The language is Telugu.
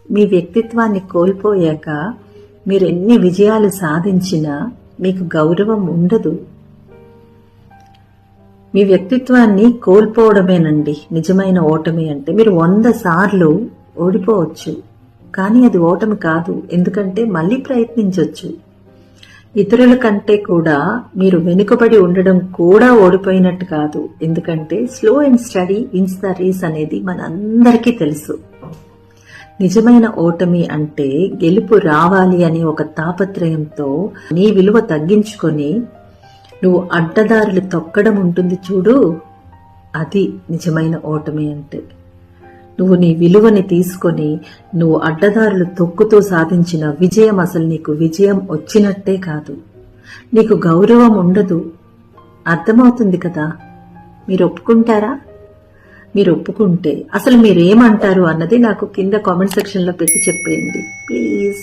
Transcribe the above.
మీ వ్యక్తిత్వాన్ని కోల్పోయాక మీరు ఎన్ని విజయాలు సాధించినా మీకు గౌరవం ఉండదు. మీ వ్యక్తిత్వాన్ని కోల్పోవడమేనండి నిజమైన ఓటమి అంటే. మీరు 100 సార్లు ఓడిపోవచ్చు, కానీ అది ఓటమి కాదు. ఎందుకంటే మళ్ళీ ప్రయత్నించవచ్చు. ఇతరుల కంటే కూడా మీరు వెనుకబడి ఉండడం కూడా ఓడిపోయినట్టు కాదు. ఎందుకంటే slow and steady wins the race అనేది మనందరికీ తెలుసు. నిజమైన ఓటమి అంటే గెలుపు రావాలి అనే ఒక తాపత్రయంతో నీ విలువ తగ్గించుకొని నువ్వు అడ్డదారులు తొక్కడం ఉంటుంది చూడు, అది నిజమైన ఓటమి అంటే. నువ్వు నీ విలువని తీసుకొని నువ్వు అడ్డదారులు తొక్కుతూ సాధించిన విజయం అసలు నీకు విజయం వచ్చినట్టే కాదు. నీకు గౌరవం ఉండదు. అర్థమవుతుంది కదా? మీరు ఒప్పుకుంటారా? మీరు ఒప్పుకుంటే అసలు మీరేమంటారు అన్నది నాకు కింద కామెంట్ సెక్షన్లో పెట్టి చెప్పేయండి ప్లీజ్.